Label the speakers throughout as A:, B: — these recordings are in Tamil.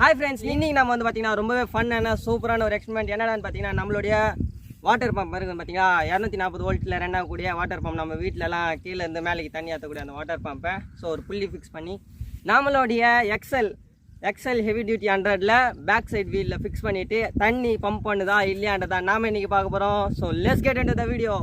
A: ஹாய் ஃப்ரெண்ட்ஸ், இன்னைக்கு நம்ம வந்து பார்த்தீங்கன்னா ரொம்பவே ஃபன்னான சூப்பரான ஒரு எக்ஸ்பெரிமெண்ட் என்னடான்னு பார்த்தீங்கன்னா நம்மளுடைய வாட்டர் பம்ப் இருக்குது பார்த்தீங்களா 240 வோல்ட்டில் ரெண்டாகக்கூடிய வாட்டர் பம்ப். நம்ம வீட்டிலலாம் கீழே இருந்து மேலேக்கு தண்ணி ஏற்றக்கூடிய அந்த வாட்டர் பம்பை ஒரு புள்ளி ஃபிக்ஸ் பண்ணி நம்மளுடைய எக்ஸல் ஹெவி டியூட்டி 100ல் பேக் சைட் வீலில் ஃபிக்ஸ் பண்ணிவிட்டு தண்ணி பம்ப் பண்ணுதா இல்லையான்றதா நாம் இன்றைக்கி பார்க்க போகிறோம். So let's get into the video.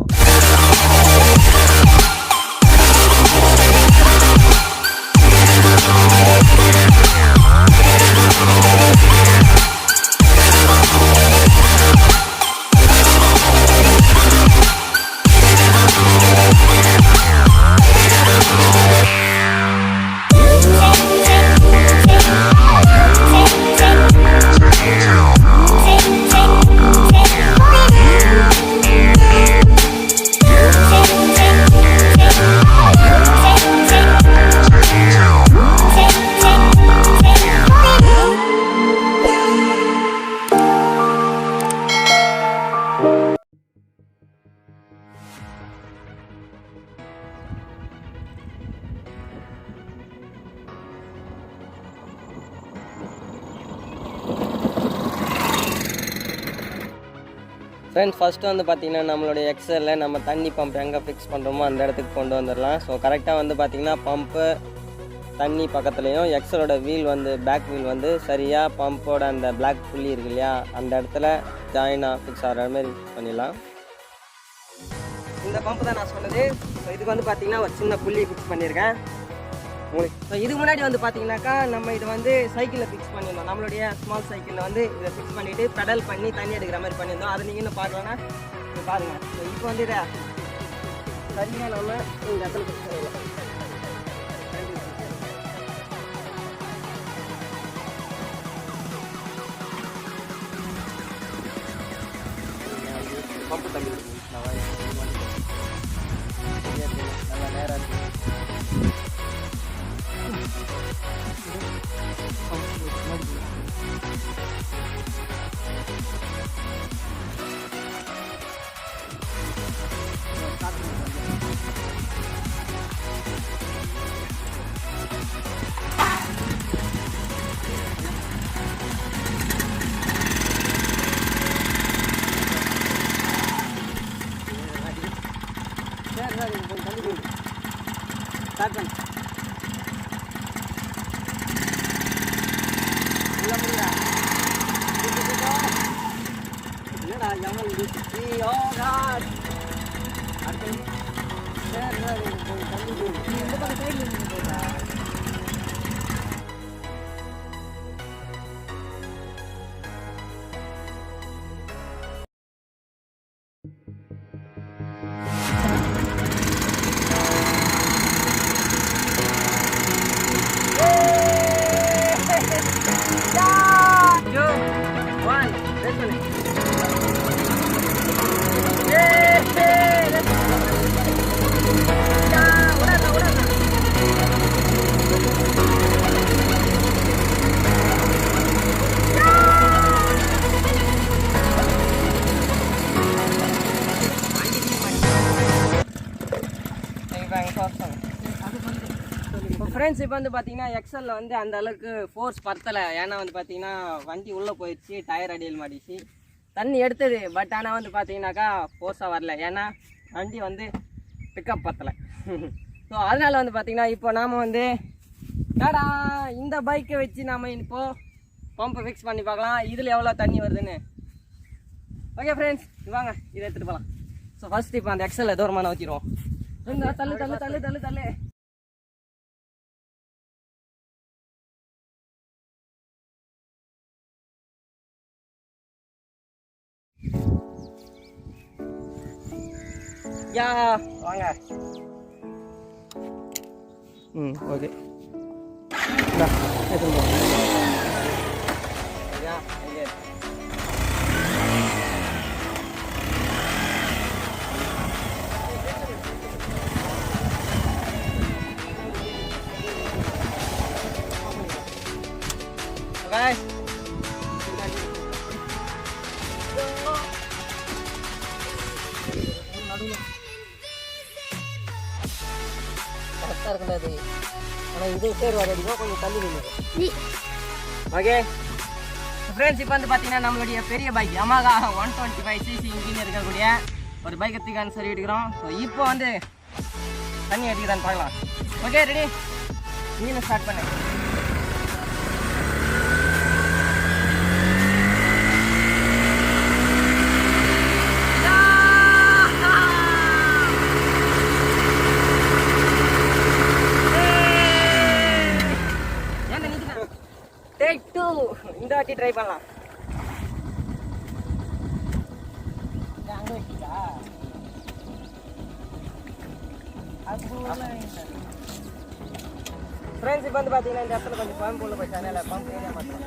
A: Friends, first வந்து பார்த்திங்கன்னா நம்மளுடைய எக்ஸலில் நம்ம தண்ணி பம்ப் எங்கே ஃபிக்ஸ் பண்ணுறோமோ அந்த இடத்துக்கு கொண்டு வந்துடலாம். ஸோ கரெக்டாக வந்து பார்த்திங்கன்னா பம்பு தண்ணி பக்கத்துலேயும் எக்ஸலோட வீல் வந்து பேக் வீல் வந்து சரியாக பம்போட அந்த பிளாக் புள்ளி இருக்கு இல்லையா அந்த இடத்துல ஜாயினாக ஃபிக்ஸ் ஆகிற மாதிரி பண்ணிடலாம். இந்த பம்பு தான் நான் சொன்னது. ஸோ இதுக்கு வந்து பார்த்திங்கன்னா ஒரு சின்ன புள்ளி ஃபிக்ஸ் பண்ணியிருக்கேன். ஸோ இதுக்கு முன்னாடி வந்து பார்த்தீங்கன்னாக்கா நம்ம இதை வந்து சைக்கிளில் ஃபிக்ஸ் பண்ணியிருந்தோம். நம்மளுடைய ஸ்மால் சைக்கிளில் வந்து இதை ஃபிக்ஸ் பண்ணிவிட்டு பெடல் பண்ணி தண்ணி எடுக்கிற மாதிரி பண்ணியிருந்தோம். அதை நீங்கள் இன்னும் பார்க்கலன்னா பாருங்கள். ஸோ இப்போ வந்து இதை சரியாக நம்ம இந்த இடத்துல ஃபிக்ஸ் பண்ணிடலாம். பம்பு தண்ணி நல்லா நேராக இருக்குது. ஃப்ரெண்ட்ஸ், இப்போ வந்து பார்த்தீங்கன்னா எக்ஸலில் வந்து அந்த அளவுக்கு ஃபோர்ஸ் பத்தலை. ஏன்னா வந்து பார்த்தீங்கன்னா வண்டி உள்ளே போயிடுச்சு, டயர் அடியில் மாட்டிச்சு, தண்ணி எடுத்தது. பட் ஆனால் வந்து பார்த்தீங்கன்னாக்கா ஃபோர்ஸாக வரல, ஏன்னா வண்டி வந்து பிக்கப் பத்தலை. ஸோ அதனால் வந்து பார்த்தீங்கன்னா இப்போ நாம் வந்து இந்த பைக்கை வச்சு நாம் இப்போது பம்பை ஃபிக்ஸ் பண்ணி பார்க்கலாம் இதில் எவ்வளோ தண்ணி வருதுன்னு. ஓகே ஃப்ரெண்ட்ஸ், வாங்க இதை எடுத்துகிட்டு போகலாம். ஸோ ஃபஸ்ட்டு இப்போ அந்த எக்ஸலில் தூரமாக ஊற்றிடுவோம். தள்ளு தள்ளு தள்ளு தள்ளு தள்ளு. யா வாங்க. Okay guys. Kata-kata itu, karena itu terus ada di bawah kalau tali ini. Oke. Friends இப்போ வந்து பார்த்தீங்கன்னா நம்மளுடைய பெரிய பைக் Yamaha 125cc இன்ஜின் இருக்கக்கூடிய ஒரு பைக் எடுத்துக்கான்னு சொல்லி எடுக்கிறோம். ஸோ இப்போ வந்து தண்ணி அடிக்கிறான்னு பார்க்கலாம். ஓகே ரெடி, இன்ஜினை ஸ்டார்ட் பண்ணு. Take 2 இந்த வாட்டி ட்ரை பண்ணலாம். அங்க வைக்கா ஃப்ரெண்ட்ஸ் இப்போ வந்து பார்த்தீங்கன்னா இந்த இடத்துல கொஞ்சம் பம்ப் உள்ள போய் சேனல பம்ப் ஏரியா பார்த்தோம்.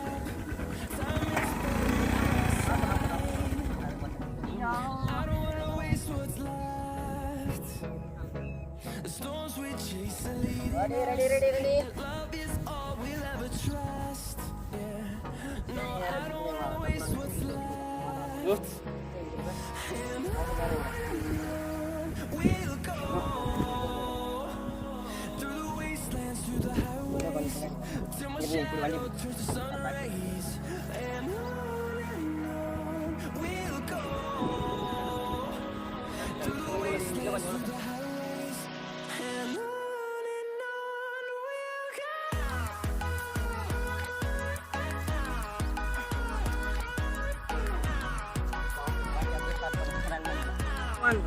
A: Ready ready ready ready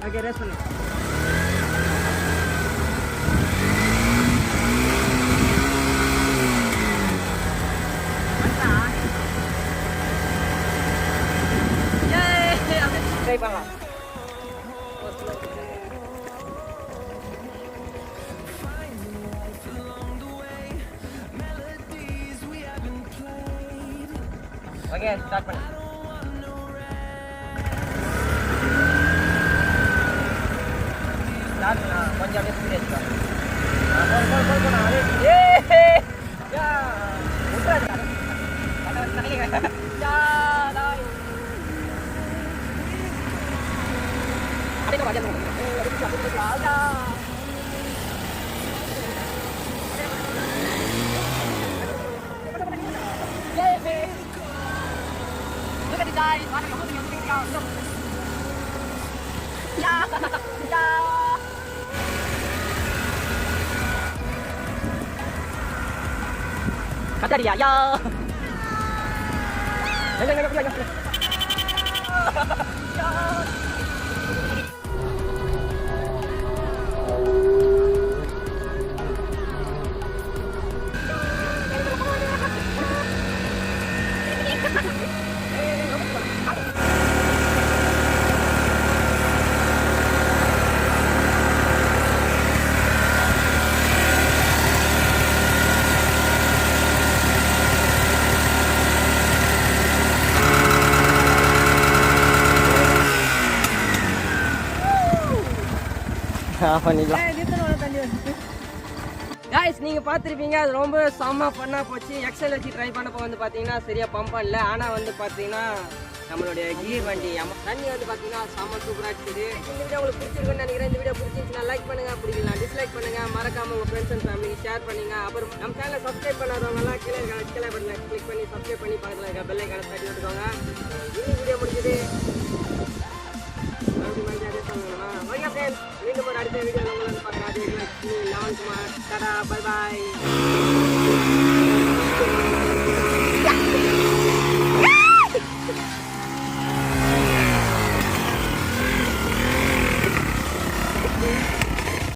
A: okay race பண்ணு. ட்ரை பண்ணலாம். ஓகே ஸ்டார்ட் பண்ணு. கொஞ்சம் அப்படியே ஸ்பீட் வச்சுக்கோ. Kataria ya. பண்ணிக்கலாம். கைஸ் நீங்கள் பார்த்துருப்பீங்க, அது ரொம்ப செம்ம ஃபன்னாக போச்சு. எக்ஸல் வச்சு ட்ரை பண்ணப்போ வந்து பார்த்தீங்கன்னா சரியாக பம்ப் பண்ணல. ஆனால் வந்து பார்த்தீங்கன்னா நம்மளுடைய கீர் வண்டி தண்ணி வந்து பார்த்தீங்கன்னா செம்ம சூப்பராக இருக்குது. இந்த வீடியோ உங்களுக்கு பிடிச்சிருக்குன்னு நினைக்கிறேன். இந்த வீடியோ பிடிச்சிருந்துச்சுன்னா லைக் பண்ணுங்கள், பிடிக்கலாம் டிஸ்லைக் பண்ணுங்கள், மறக்காமல் உங்கள் ஃப்ரெண்ட்ஸ் அண்ட் ஃபேமிலி ஷேர் பண்ணுங்க. அப்புறம் நம்ம சேனலை சப்ஸ்கிரைப் பண்ணாதவங்கலாம் கீழே பட்டனை கிளிக் பண்ணி சப்ஸ்கிரைப் பண்ணி பக்கத்தில் இருக்க பெல் ஐக்கானை தட்டி விட்டுக்கோங்க. இந்த வீடியோ முடிஞ்சது. மீண்டும் ஒரு அடுத்த வீடியோ பார்க்கலாம். நான் குமார். Tata, bye bye.